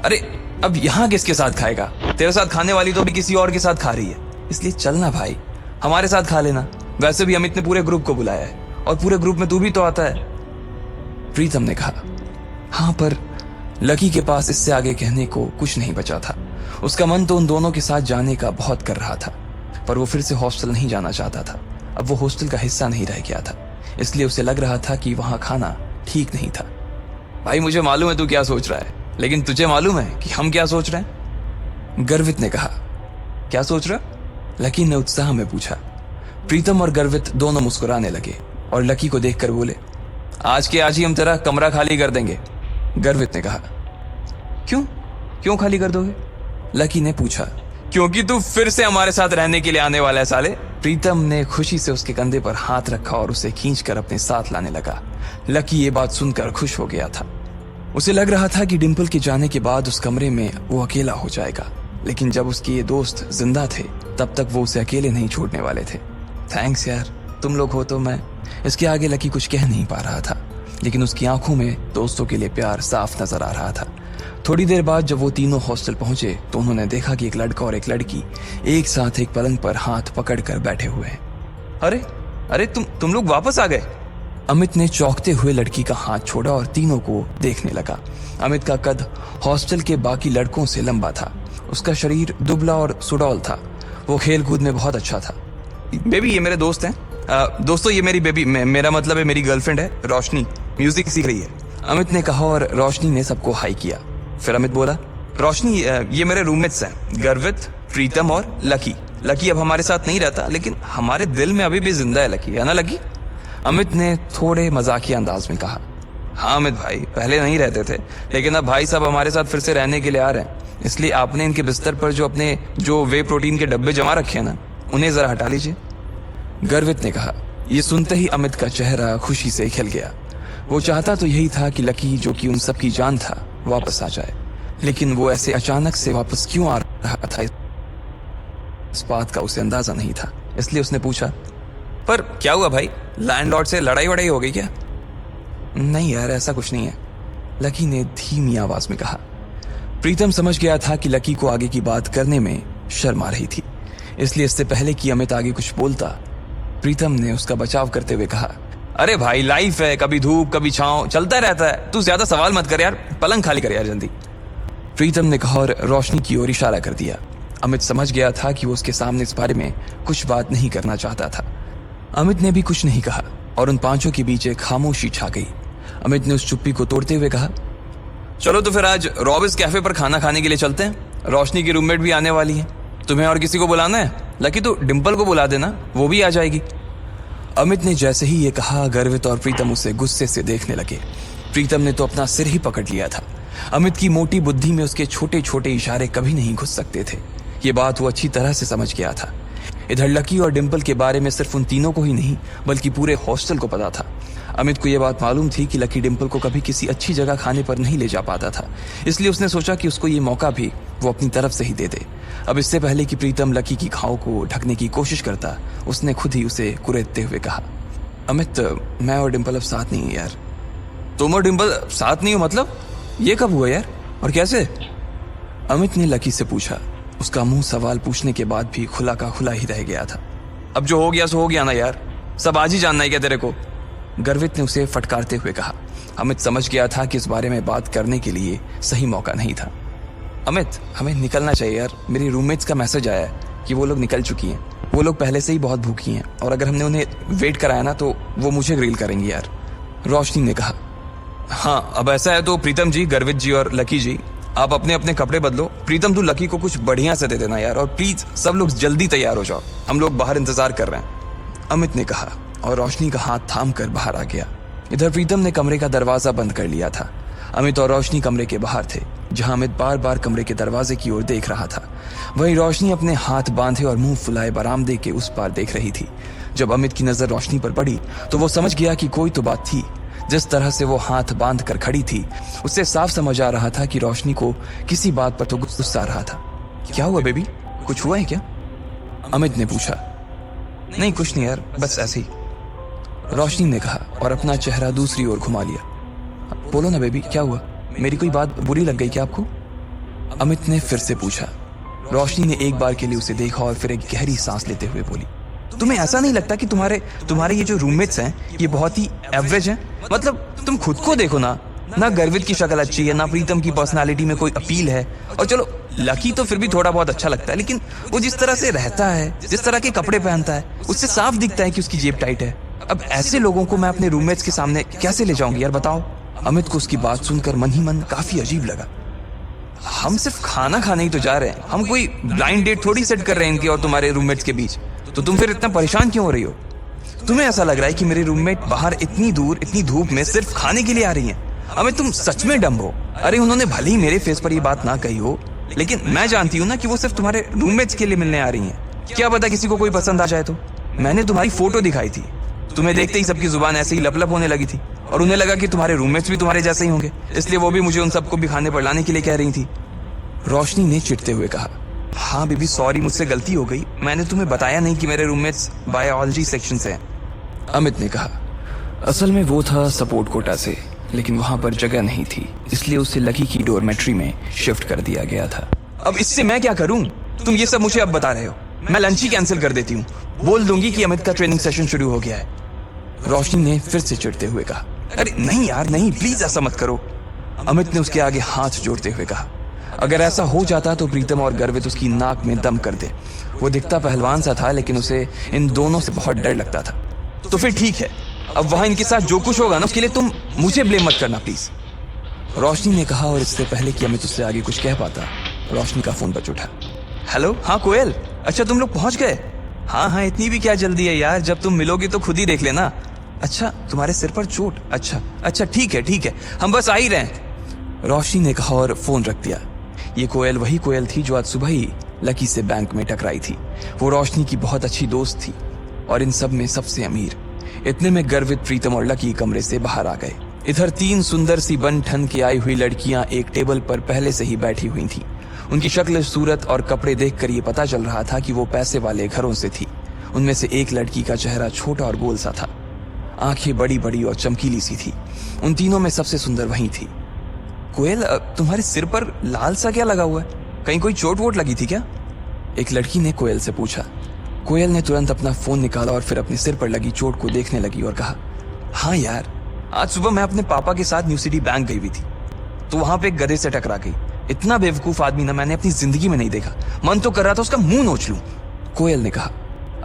अरे अब यहां किसके साथ खाएगा, तेरे साथ खाने वाली तो भी किसी और के साथ खा रही है, इसलिए चलना भाई, हमारे साथ खा लेना। वैसे भी अमित ने पूरे ग्रुप को बुलाया है और पूरे ग्रुप में तू भी तो आता है, प्रीतम ने कहा। हाँ, पर लकी के पास इससे आगे कहने को कुछ नहीं बचा था। उसका मन तो उन दोनों के साथ जाने का बहुत कर रहा था, पर वो फिर से हॉस्टल नहीं जाना चाहता था। अब वो हॉस्टल का हिस्सा नहीं रह गया था, इसलिए उसे लग रहा था कि वहां खाना ठीक नहीं था। भाई मुझे मालूम है तू क्या सोच रहा है, लेकिन तुझे मालूम है कि हम क्या सोच रहे हैं, गर्वित ने कहा। क्या सोच रहा, लकी ने उत्साह में पूछा। प्रीतम और गर्वित दोनों मुस्कुराने लगे और लकी को देखकर बोले, आज के आज ही हम तेरा कमरा खाली कर देंगे, गर्वित ने कहा। क्यों क्यों खाली कर दोगे, लकी ने पूछा। क्योंकि तू फिर से हमारे साथ रहने के लिए आने वाला है साले, प्रीतम ने खुशी से उसके कंधे पर हाथ रखा और उसे खींचकर अपने साथ लाने लगा। लकी ये बात सुनकर खुश हो गया था। उसे लग रहा था कि डिंपल के जाने के बाद उस कमरे में वो अकेला हो जाएगा, लेकिन जब उसके ये दोस्त जिंदा थे तब तक वो उसे अकेले नहीं छोड़ने वाले थे। थैंक्स यार, तुम लोग हो तो मैं। इसके आगे लकी कुछ कह नहीं पा रहा था, लेकिन उसकी आंखों में दोस्तों के लिए प्यार साफ नजर आ रहा था। थोड़ी देर बाद जब वो तीनों हॉस्टल पहुंचे तो उन्होंने देखा कि एक लड़का और एक लड़की एक साथ एक पलंग पर हाथ पकड़कर बैठे हुए हैं। अरे अरे तुम लोग वापस आ गए, अमित ने चौंकते हुए लड़की का हाथ छोड़ा और तीनों को देखने लगा। अमित का कद हॉस्टल के बाकी लड़कों से लंबा था, उसका शरीर दुबला और सुडौल था। वो खेल कूद में बहुत अच्छा था। बेबी ये मेरे दोस्त हैं, दोस्तों ये मेरी बेबी, मेरा मतलब है मेरी गर्लफ्रेंड है रोशनी, म्यूजिक सीख रही है, अमित ने कहा और रोशनी ने सबको हाई किया। फिर अमित बोला, रोशनी ये मेरे रूममेट्स हैं, गर्वित, प्रीतम और लकी। लकी अब हमारे साथ नहीं रहता, लेकिन हमारे दिल में अभी भी जिंदा है लकी, है ना लकी, अमित ने थोड़े मजाकिया अंदाज में कहा। हाँ अमित भाई, पहले नहीं रहते थे, लेकिन अब भाई साहब हमारे साथ फिर से रहने के लिए आ रहे हैं, इसलिए आपने इनके बिस्तर पर जो वे प्रोटीन के डब्बे जमा रखे हैं ना, उन्हें जरा हटा लीजिए, गर्वित ने कहा। ये सुनते ही अमित का चेहरा खुशी से खिल गया। वो चाहता तो यही था कि लकी, जो कि उन सब की जान था, वापस आ जाए, लेकिन वो ऐसे अचानक से वापस क्यों आ रहा था इस बात का उसे अंदाजा नहीं था। इसलिए उसने पूछा, पर क्या हुआ भाई, लैंडलॉर्ड से लड़ाई वड़ाई हो गई क्या? नहीं यार, ऐसा कुछ नहीं है, लकी ने धीमी आवाज में कहा। प्रीतम समझ गया था कि लकी को आगे की बात करने में शर्म आ रही थी, इसलिए इससे पहले कि अमित आगे कुछ बोलता, प्रीतम ने उसका बचाव करते हुए कहा, अरे भाई लाइफ है, कभी धूप कभी छांव चलता रहता है, तू ज्यादा सवाल मत कर यार, पलंग खाली कर यार जल्दी। प्रीतम ने कहा और रोशनी की ओर इशारा कर दिया। अमित समझ गया था कि वो उसके सामने इस बारे में कुछ बात नहीं करना चाहता था। अमित ने भी कुछ नहीं कहा और उन पांचों के बीच एक खामोशी छा गई। अमित ने उस चुप्पी को तोड़ते हुए कहा, चलो तो फिर आज रॉबिस कैफे पर खाना खाने के लिए चलते हैं, रोशनी की रूममेट भी आने वाली है, तुम्हें और किसी को बुलाना है? लकी तो डिंपल को बुला देना, वो भी आ जाएगी। अमित ने जैसे ही ये कहा, गर्वित और प्रीतम उसे गुस्से से देखने लगे। प्रीतम ने तो अपना सिर ही पकड़ लिया था। अमित की मोटी बुद्धि में उसके छोटे छोटे इशारे कभी नहीं घुस सकते थे। ये बात वो अच्छी तरह से समझ गया था। इधर लकी और डिंपल के बारे में सिर्फ उन तीनों को ही नहीं बल्कि पूरे हॉस्टल को पता था। अमित को यह बात मालूम थी कि लकी डिंपल को कभी किसी अच्छी जगह खाने पर नहीं ले जा पाता था, इसलिए उसने सोचा कि उसको ये मौका भी वो अपनी तरफ से ही दे दे। अब इससे पहले कि प्रीतम लकी की घाव को ढकने की कोशिश करता, उसने खुद ही उसे कुरेदते हुए कहा, अमित मैं और डिंपल अब साथ नहीं है यार। तुम और डिंपल साथ नहीं हो मतलब? ये कब हुआ यार और कैसे? अमित ने लकी से पूछा। उसका मुंह सवाल पूछने के बाद भी खुला का खुला ही रह गया था। अब जो हो गया सो हो गया ना यार, सब आज ही जानना है क्या तेरे को? गर्वित ने उसे फटकारते हुए कहा। अमित समझ गया था कि इस बारे में बात करने के लिए सही मौका नहीं था। अमित हमें निकलना चाहिए यार, मेरी रूममेट्स का मैसेज आया है कि वो लोग निकल चुकी हैं। वो लोग पहले से ही बहुत भूखी हैं और अगर हमने उन्हें वेट कराया ना तो वो मुझे ग्रिल करेंगी यार। रोशनी ने कहा, हाँ अब ऐसा है तो प्रीतम जी, गर्वित जी और लकी जी आप अपने अपने कपड़े बदलो। प्रीतम तू लकी को कुछ बढ़िया से दे देना यार, और प्लीज सब लोग जल्दी तैयार हो जाओ, हम लोग बाहर इंतजार कर रहे हैं। अमित ने कहा और रोशनी का हाथ थाम कर बाहर आ गया। इधर प्रीतम ने कमरे का दरवाजा बंद कर लिया था। अमित और रोशनी कमरे के बाहर थे, जहां अमित बार बार कमरे के दरवाजे की ओर देख रहा था। वहीं रोशनी अपने हाथ बांधे और मुंह फुलाए बरामदे के उस पार देख रही थी। जब अमित की नजर रोशनी पर पड़ी तो वो समझ गया कि कोई तो बात थी। जिस तरह से वो हाथ बांध कर खड़ी थी, उससे साफ समझ आ रहा था कि रोशनी को किसी बात पर तो गुस्सा आ रहा था। क्या हुआ बेबी, कुछ हुआ है क्या? अमित ने पूछा। नहीं कुछ नहीं यार, बस ऐसे ही, रोशनी ने कहा और अपना चेहरा दूसरी ओर घुमा लिया। बोलो ना बेबी, क्या हुआ? मेरी कोई बात बुरी लग गई क्या आपको? अमित ने फिर से पूछा। रोशनी ने एक बार के लिए उसे देखा और फिर एक गहरी सांस लेते हुए बोली, तुम्हें ऐसा नहीं लगता कि तुम्हारे ये जो रूममेट्स हैं ये बहुत ही एवरेज हैं? मतलब तुम खुद को देखो ना गर्वित की शक्ल अच्छी है, ना प्रीतम की पर्सनालिटी में कोई अपील है, और चलो लकी तो फिर भी थोड़ा बहुत अच्छा लगता है, लेकिन वो जिस तरह से रहता है, जिस तरह के कपड़े पहनता है, उससे साफ दिखता है कि उसकी जेब टाइट है। अब ऐसे लोगों को मैं अपने रूममेट्स के सामने कैसे ले जाऊंगी यार, बताओ? अमित को उसकी बात सुनकर मन ही मन काफी अजीब लगा। हम सिर्फ खाना खाने ही तो जा रहे हैं, हम कोई ब्लाइंड डेट थोड़ी सेट कर रहे हैं इनके और तुम्हारे रूममेट्स के बीच, तो तुम फिर इतना परेशान क्यों हो रही हो? तुम्हें ऐसा लग रहा है कि मेरे रूममेट बाहर इतनी दूर इतनी धूप में सिर्फ खाने के लिए आ रही हैं? अमित तुम सच में डम हो। अरे उन्होंने भले ही मेरे फेस पर ये बात ना कही हो, लेकिन मैं जानती हूँ ना कि वो सिर्फ तुम्हारे रूममेट्स के लिए मिलने आ रही हैं। क्या पता किसी को कोई पसंद आ जाए तो। मैंने तुम्हारी फोटो दिखाई थी, तुम्हें देखते ही सबकी जुबान ऐसे ही लप होने लगी थी और उन्हें लगा कि तुम्हारे रूममेट्स भी तुम्हारे जैसे ही होंगे, इसलिए वो भी मुझे उन सबको भी खाने पर लाने के लिए कह रही थी। रोशनी ने चिढ़ते हुए कहा, हाँ बेबी सॉरी, मुझसे गलती हो गई, मैंने तुम्हें बताया नहीं कि मेरे रूममेट्स बायोलॉजी सेक्शन से हैं। अमित ने कहा, असल में वो था सपोर्ट कोटा से, लेकिन वहां पर जगह नहीं थी, इसलिए उसे लकी की डोरमेट्री में शिफ्ट कर दिया गया था। अब इससे मैं क्या करूं? तुम ये सब मुझे अब बता रहे हो। मैं लंच ही कैंसिल कर देती हूँ, बोल दूंगी कि अमित का ट्रेनिंग सेशन शुरू हो गया है। रोशनी ने फिर से चिढ़ते हुए कहा, अरे नहीं यार नहीं, प्लीज ऐसा मत करो। अमित ने उसके आगे हाथ जोड़ते हुए कहा, अगर ऐसा हो जाता तो प्रीतम और गर्वित उसकी नाक में दम कर दे। वो दिखता पहलवान सा था, लेकिन उसे इन दोनों से बहुत डर लगता था। तो फिर ठीक है, अब वहां इनके साथ जो कुछ होगा ना उसके लिए तुम मुझे ब्लेम मत करना प्लीज, रोशनी ने कहा। और इससे पहले कि अमित उससे आगे कुछ कह पाता, रोशनी का फोन बज उठा। हेलो, हाँ कोयल, अच्छा तुम लोग पहुंच गए? हाँ इतनी भी क्या जल्दी है यार, जब तुम मिलोगी तो खुद ही देख लेना। अच्छा तुम्हारे सिर पर चोट? अच्छा ठीक है, हम बस आ ही रहे हैं, रोशनी ने कहा और फोन रख दिया। ये कोयल वही कोयल थी जो आज सुबह ही लकी से बैंक में टकराई थी। वो रोशनी की बहुत अच्छी दोस्त थी और इन सब में सबसे अमीर। इतने में गर्वित, प्रीतम और लकी कमरे से बाहर आ गए। इधर 3 सुंदर सी बन ठन के आई हुई लड़कियां एक टेबल पर पहले से ही बैठी हुई थीं। उनकी शक्ल, सूरत और कपड़े देखकर ये पता चल रहा था कि वो पैसे वाले घरों से थी। उनमें से एक लड़की का चेहरा छोटा और गोल सा था। आंखें बड़ी बड़ी और चमकीली सी थी। उन तीनों में सबसे सुंदर वही थी। कोयल, तुम्हारे सिर पर लाल सा क्या लगा हुआ है? कहीं कोई चोट वोट लगी थी क्या? एक लड़की ने कोयल से पूछा। कोयल ने तुरंत अपना फोन निकाला और फिर अपने सिर पर लगी चोट को देखने लगी और कहा, हाँ यार, आज सुबह मैं अपने पापा के साथ न्यू सिटी बैंक गई हुई थी, तो वहां पे एक गधे से टकरा गई। इतना बेवकूफ आदमी ना मैंने अपनी जिंदगी में नहीं देखा। मन तो कर रहा था उसका मुंह नोच लूं। कोयल ने कहा।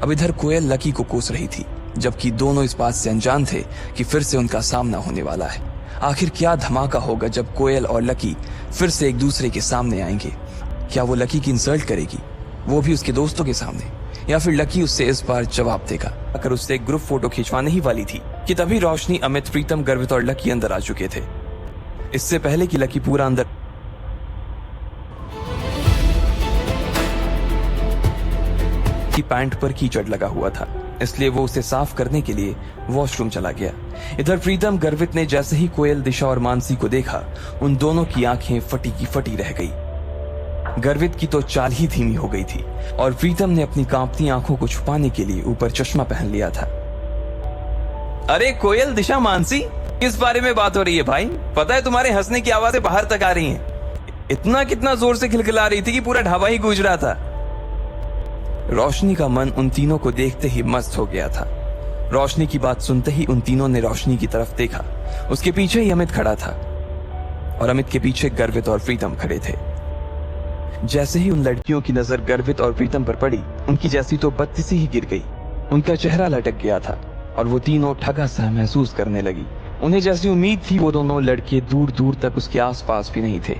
अब इधर कोयल लकी को कोस रही थी, जबकि दोनों इस बात से अनजान थे कि फिर से उनका सामना होने वाला है। आखिर क्या धमाका होगा जब कोयल और लकी फिर से एक दूसरे के सामने आएंगे? क्या वो लकी की इंसल्ट करेगी, वो भी उसके दोस्तों के सामने, या फिर लकी उससे इस बार जवाब देगा? अगर उससे एक ग्रुप फोटो खिंचवाने ही वाली थी कि तभी रोशनी, अमित, प्रीतम, गर्वित और लकी अंदर आ चुके थे। इससे पहले कि लकी पूरा अंदर की पैंट पर कीचड़ लगा हुआ था, इसलिए वो उसे साफ करने के लिए वॉशरूम चला गया। इधर प्रीतम, गर्वित ने जैसे ही कोयल, दिशा और मानसी को देखा, उन दोनों की आंखें फटी की फटी रह गई। गर्वित की तो चाल ही धीमी हो गई थी और प्रीतम ने अपनी कांपती आंखों को छुपाने के लिए ऊपर चश्मा पहन लिया था। अरे कोयल, दिशा, मानसी, किस बारे में बात हो रही है भाई? पता है तुम्हारे हंसने की आवाजें बाहर तक आ रही हैं। इतना कितना जोर से खिलखिला रही थी कि पूरा ढाबा ही गूंज रहा था। रोशनी का मन उन तीनों को देखते ही मस्त हो गया था। रोशनी की बात सुनते ही उन तीनों ने रोशनी की तरफ देखा। उसके पीछे ही अमित खड़ा था और अमित के पीछे गर्वित और प्रीतम खड़े थे। जैसे ही उन लड़कियों की नजर गर्वित और प्रीतम पर पड़ी, उनकी जैसी तो बत्ती से ही गिर गई। उनका चेहरा लटक गया था और वो तीनों ठगा सा महसूस करने लगी। उन्हें जैसी उम्मीद थी वो दोनों लड़के दूर दूर तक उसके आसपास भी नहीं थे,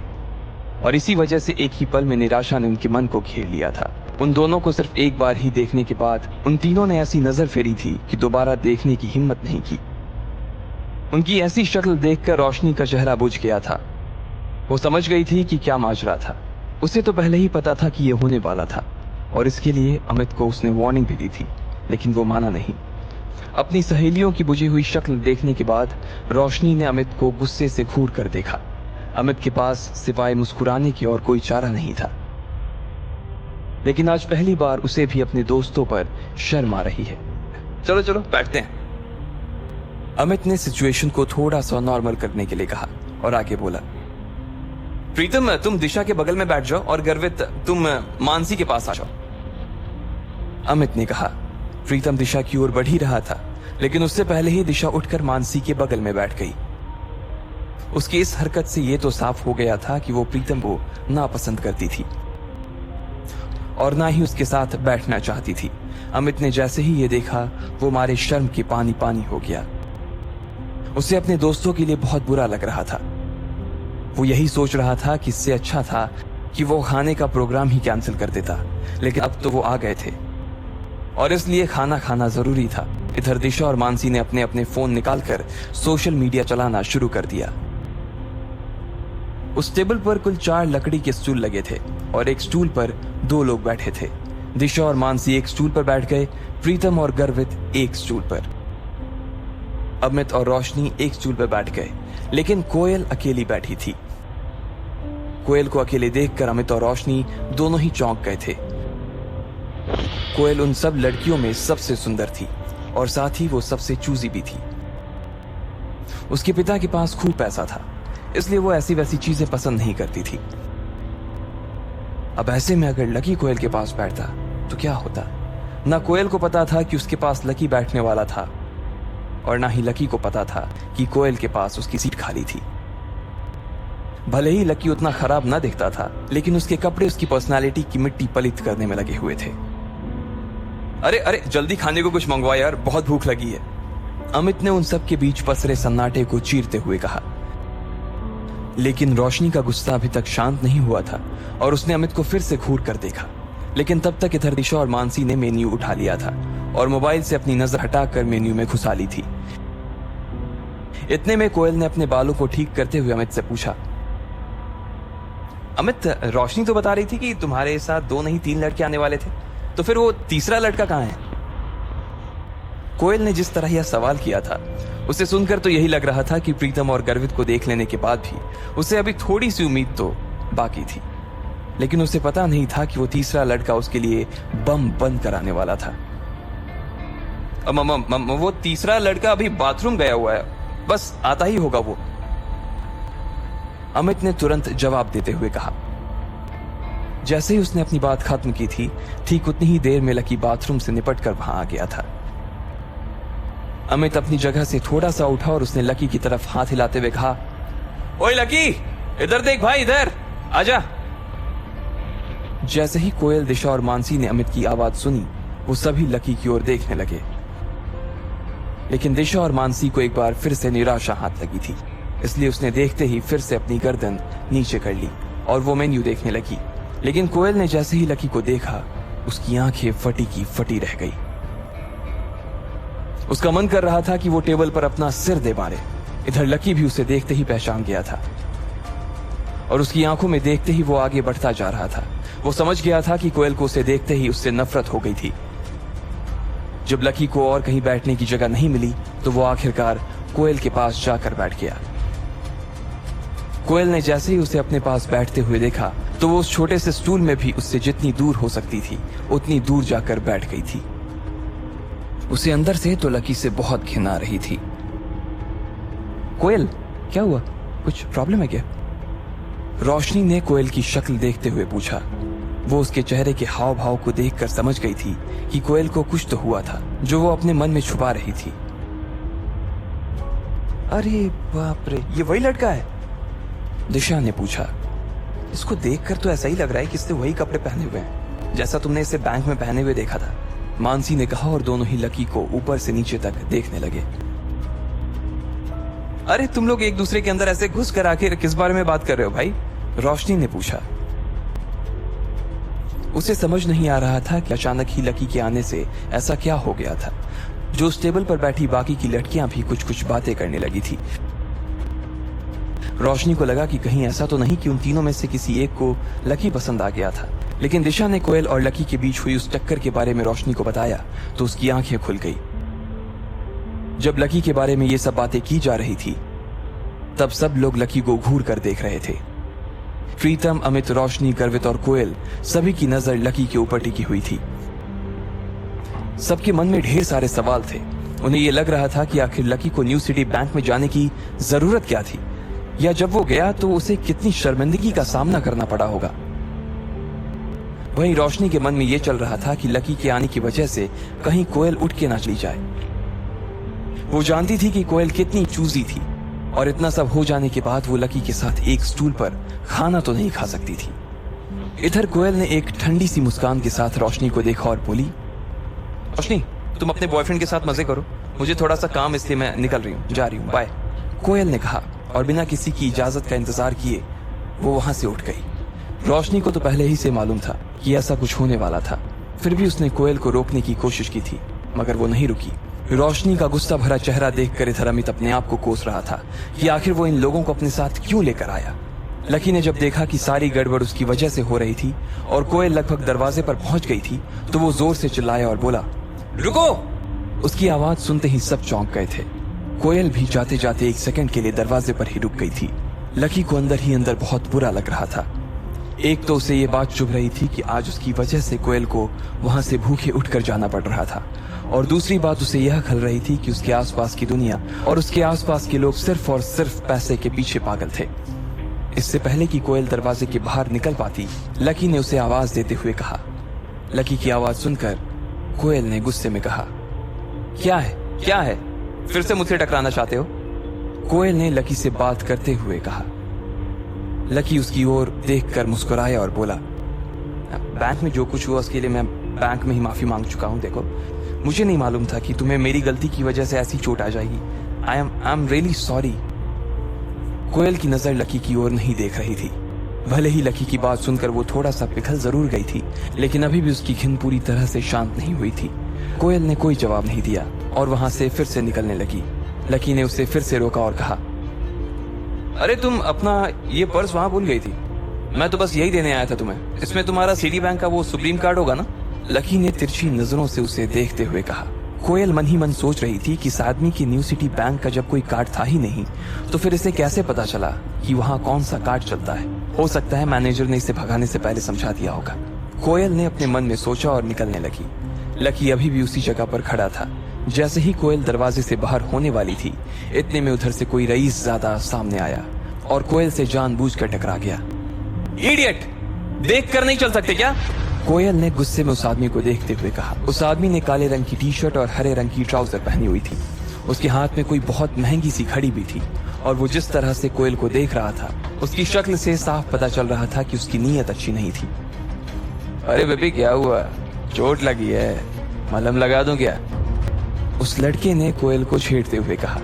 और इसी वजह से एक ही पल में निराशा ने उनके मन को घेर लिया था। उन दोनों को सिर्फ एक बार ही देखने के बाद उन तीनों ने ऐसी नजर फेरी थी कि दोबारा देखने की हिम्मत नहीं की। उनकी ऐसी शक्ल देखकर रोशनी का चेहरा बुझ गया था। वो समझ गई थी कि क्या माजरा था। उसे तो पहले ही पता था कि ये होने वाला था, और इसके लिए अमित को उसने वार्निंग भी दी थी, लेकिन वो माना नहीं। अपनी सहेलियों की बुझी हुई शक्ल देखने के बाद रोशनी ने अमित को गुस्से से घूर कर देखा। अमित के पास सिवाय मुस्कुराने की और कोई चारा नहीं था, लेकिन आज पहली बार उसे भी अपने दोस्तों पर शर्म आ रही है। चलो चलो बैठते हैं। अमित ने सिचुएशन को थोड़ा सा नॉर्मल करने के लिए कहा और आगे बोला, प्रीतम, तुम दिशा के बगल में बैठ जाओ और गर्वित, तुम मानसी के पास आ जाओ। अमित ने कहा। प्रीतम दिशा की ओर बढ़ ही रहा था, लेकिन उससे पहले ही दिशा उठकर मानसी के बगल में बैठ गई। उसकी इस हरकत से यह तो साफ हो गया था कि वो प्रीतम को नापसंद करती थी और ना ही उसके साथ बैठना चाहती थी। अमित ने जैसे ही ये देखा, वो मारे शर्म के पानी पानी हो गया। उसे अपने दोस्तों के लिए बहुत बुरा लग रहा था। वो यही सोच रहा था कि इससे अच्छा था कि वो खाने का प्रोग्राम ही कैंसिल कर देता, लेकिन अब तो वो आ गए थे और इसलिए खाना खाना जरूरी था। इधर दिशा और मानसी ने अपने अपने फोन निकालकर सोशल मीडिया चलाना शुरू कर दिया। उस टेबल पर कुल 4 लकड़ी के स्टूल लगे थे और एक स्टूल पर 2 लोग बैठे थे। दिशा और मानसी एक स्टूल पर बैठ गए, प्रीतम और गर्वित एक स्टूल पर, अमित और रोशनी एक स्टूल पर बैठ गए, लेकिन कोयल अकेली बैठी थी। कोयल को अकेले देखकर अमित और रोशनी दोनों ही चौंक गए थे। कोयल उन सब लड़कियों में सबसे सुंदर थी और साथ ही वो सबसे चूजी भी थी। उसके पिता के पास खूब पैसा था, इसलिए वो ऐसी वैसी चीजें पसंद नहीं करती थी। अब ऐसे में अगर लकी कोयल के पास बैठता तो क्या होता? ना कोयल को पता था कि उसके पास लकी बैठने वाला था, और ना ही लकी को पता था कि कोयल के पास उसकी सीट खाली थी। भले ही लकी उतना खराब ना दिखता था, लेकिन उसके कपड़े उसकी पर्सनालिटी की मिट्टी पलित करने में लगे हुए थे। अरे अरे, जल्दी खाने को कुछ मंगवा यार, बहुत भूख लगी है, अमित ने उन सब के बीच पसरे सन्नाटे को चीरते हुए कहा। लेकिन रोशनी का गुस्सा अभी तक शांत नहीं हुआ था और उसने अमित को फिर से घूर कर देखा। लेकिन तब तक इधर दिशा और मानसी ने मेन्यू उठा लिया था और मोबाइल से अपनी नजर हटाकर मेन्यू में घुसा ली थी। इतने में कोयल ने अपने बालों को ठीक करते हुए अमित से पूछा, अमित, रोशनी तो बता रही थी कि तुम्हारे साथ 2 नहीं 3 लड़के आने वाले थे, तो फिर वो तीसरा लड़का कहाँ है? कोयल ने जिस तरह यह सवाल किया था, उसे सुनकर तो यही लग रहा था कि प्रीतम और गर्वित को देख लेने के बाद भी उसे अभी थोड़ी सी उम्मीद तो बाकी थी। लेकिन उसे पता नहीं था कि वो तीसरा लड़का उसके लिए बम बंद कराने वाला था। वो तीसरा लड़का अभी बाथरूम गया हुआ है, बस आता ही होगा वो। अमित ने तुरंत जवाब देते हुए कहा। जैसे ही उसने अपनी बात खत्म की थी, ठीक उतनी ही देर में लकी बाथरूम से निपटकर वहां आ गया था। अमित अपनी जगह से थोड़ा सा उठा और उसने लकी की तरफ हाथ हिलाते हुए कहा, ओए लकी, इधर देख भाई, इधर आजा। जैसे ही कोयल, दिशा और मानसी ने अमित की आवाज सुनी, वो सभी लकी की ओर देखने लगे। लेकिन दिशा और मानसी को एक बार फिर से निराशा हाथ लगी थी, इसलिए उसने देखते ही फिर से अपनी गर्दन नीचे कर ली और वो मेन्यू देखने लगी। लेकिन कोयल ने जैसे ही लकी को देखा, उसकी आंखें फटी की फटी रह गई। उसका मन कर रहा था कि वो टेबल पर अपना सिर दे मारे। इधर लकी भी उसे देखते ही पहचान गया था और उसकी आंखों में देखते ही वो आगे बढ़ता जा रहा था। वो समझ गया था कि कोयल को उसे देखते ही उससे नफरत हो गई थी। जब लकी को और कहीं बैठने की जगह नहीं मिली, तो वो आखिरकार कोयल के पास जाकर बैठ गया। कोयल ने जैसे ही उसे अपने पास बैठते हुए देखा, तो वो उस छोटे से स्टूल में भी उससे जितनी दूर हो सकती थी उतनी दूर जाकर बैठ गई थी। उसे अंदर से तो लकी से बहुत घिन आ रही थी। कोयल, क्या हुआ? कुछ प्रॉब्लम है क्या? रोशनी ने कोयल की शक्ल देखते हुए पूछा। वो उसके चेहरे के हाव भाव को देखकर समझ गई थी कि कोयल को कुछ तो हुआ था जो वो अपने मन में छुपा रही थी। अरे बाप रे, ये वही लड़का है? दिशा ने पूछा। इसको देखकर तो ऐसा ही लग रहा है कि इसने वही कपड़े पहने हुए हैं जैसा तुमने इसे बैंक में पहने हुए देखा था, मानसी ने कहा और दोनों ही लकी को ऊपर से नीचे तक देखने लगे। अरे तुम लोग एक दूसरे के अंदर ऐसे घुस कर आखिर किस बारे में बात कर रहे हो भाई? रोशनी ने पूछा। उसे समझ नहीं आ रहा था कि अचानक ही लकी के आने से ऐसा क्या हो गया था जो उस टेबल पर बैठी बाकी की लड़कियां भी कुछ कुछ बातें करने लगी थी। रोशनी को लगा कि कहीं ऐसा तो नहीं कि उन तीनों में से किसी एक को लकी पसंद आ गया था। लेकिन दिशा ने कोयल और लकी के बीच हुई उस टक्कर के बारे में रोशनी को बताया तो उसकी आंखें खुल गई। जब लकी के बारे में ये सब बातें की जा रही थी, तब सब लोग लकी को घूर कर देख रहे थे। प्रीतम, अमित, रोशनी, गर्वित और कोयल, सभी की नजर लकी के ऊपर टिकी हुई थी। सबके मन में ढेर सारे सवाल थे। उन्हें यह लग रहा था कि आखिर लकी को न्यू सिटी बैंक में जाने की जरूरत क्या थी, या जब वो गया तो उसे कितनी शर्मिंदगी का सामना करना पड़ा होगा। वहीं रोशनी के मन में यह चल रहा था कि लकी के आने की वजह से कहीं कोयल उठ के ना चली जाए। वो जानती थी कि कोयल कितनी चूजी थी और इतना सब हो जाने के बाद वो लकी के साथ एक स्टूल पर खाना तो नहीं खा सकती थी। इधर कोयल ने एक ठंडी सी मुस्कान के साथ रोशनी को देखा और बोली, रोशनी, तुम अपने बॉयफ्रेंड के साथ मजे करो, मुझे थोड़ा सा काम, इसलिए मैं निकल रही हूँ, जा रही हूँ, बाय। कोयल ने कहा और बिना किसी की इजाजत का इंतजार किए वो वहां से उठ गई। रोशनी को तो पहले ही से मालूम था कि ऐसा कुछ होने वाला था, फिर भी उसने कोयल को रोकने की कोशिश की थी, मगर वो नहीं रुकी। रोशनी का गुस्सा भरा चेहरा देखकर इधर अमित अपने आप को कोस रहा था कि आखिर वो इन लोगों को अपने साथ क्यों लेकर आया। लकी ने जब देखा कि सारी गड़बड़ उसकी वजह से हो रही थी और कोयल लगभग दरवाजे पर पहुंच गई थी, तो वो जोर से चिल्लाया और बोला, रुको। उसकी आवाज सुनते ही सब चौंक गए थे। कोयल भी जाते जाते एक सेकंड के लिए दरवाजे पर ही रुक गई थी। लकी को अंदर ही अंदर बहुत बुरा लग रहा था। एक तो उसे ये बात चुभ रही थी कि आज उसकी वजह से कोयल को वहां से भूखे उठकर जाना पड़ रहा था, और दूसरी बात उसे यह खल रही थी कि उसके आसपास की दुनिया और उसके आसपास के लोग सिर्फ और सिर्फ पैसे के पीछे पागल थे। इससे पहले कि कोयल दरवाजे के बाहर निकल पाती, लकी ने उसे आवाज देते हुए कहा। लकी की आवाज सुनकर कोयल ने गुस्से में कहा, क्या है, क्या है, फिर से मुझसे टकराना चाहते हो? कोयल ने लकी से बात करते हुए कहा। लकी उसकी ओर देखकर मुस्कुराया और बोला, बैंक में जो कुछ हुआ उसके लिए मैं बैंक में ही माफी मांग चुका हूं। देखो, मुझे नहीं मालूम था कि तुम्हें मेरी गलती की वजह से ऐसी चोट आ जाएगी। I am really sorry. Koyal की नजर लकी की ओर नहीं देख रही थी। भले ही लकी की बात सुनकर वो थोड़ा सा पिघल जरूर गई थी, लेकिन अभी भी उसकी घिन पूरी तरह से शांत नहीं हुई थी। कोयल ने कोई जवाब नहीं दिया और वहां से फिर से निकलने लगी। लकी ने उसे फिर से रोका और कहा, अरे तुम अपना ये पर्स वहां भूल गई थी, मैं तो बस यही देने आया था तुम्हें। इसमें तुम्हारा सिटी बैंक का वो सुप्रीम कार्ड होगा ना? लकी ने तिरछी नजरों से उसे देखते हुए कहा। कोयल मन ही मन सोच रही थी कि इस आदमी की न्यू सिटी बैंक का जब कोई कार्ड था ही नहीं, तो फिर इसे कैसे पता चला कि वहाँ कौन सा कार्ड चलता है। हो सकता है मैनेजर ने इसे भगाने से पहले समझा दिया होगा। कोयल ने अपने मन में सोचा और निकलने लगी। लकी अभी भी उसी जगह पर खड़ा था, जैसे ही कोयल दरवाजे से बाहर होने वाली थी, इतने में उधर से कोई रईस ज़्यादा सामने आया और कोयल से जानबूझकर टकरा गया। इडियट, देख कर नहीं चल सकते क्या? कोयल ने गुस्से में उस आदमी को देखते हुए कहा। उस आदमी ने काले रंग की टी शर्ट और हरे रंग की ट्राउजर पहनी हुई थी। उसके हाथ में कोई बहुत महंगी सी घड़ी भी थी और वो जिस तरह से कोयल को देख रहा था, उसकी शक्ल से साफ पता चल रहा था कि उसकी नीयत अच्छी नहीं थी। अरे बेबी, क्या हुआ? चोट लगी है? मलहम लगा दूं क्या? उस लड़के ने कोयल को छेड़ते हुए कहा।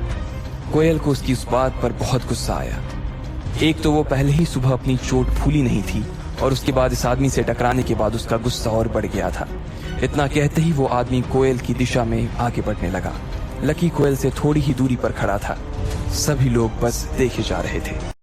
कोयल को उसकी उस बात पर बहुत गुस्सा आया। एक तो वो पहले ही सुबह अपनी चोट फूली नहीं थी और उसके बाद इस आदमी से टकराने के बाद उसका गुस्सा और बढ़ गया था। इतना कहते ही वो आदमी कोयल की दिशा में आगे बढ़ने लगा। लकी कोयल से थोड़ी ही दूरी पर खड़ा था। सभी लोग बस देखे जा रहे थे।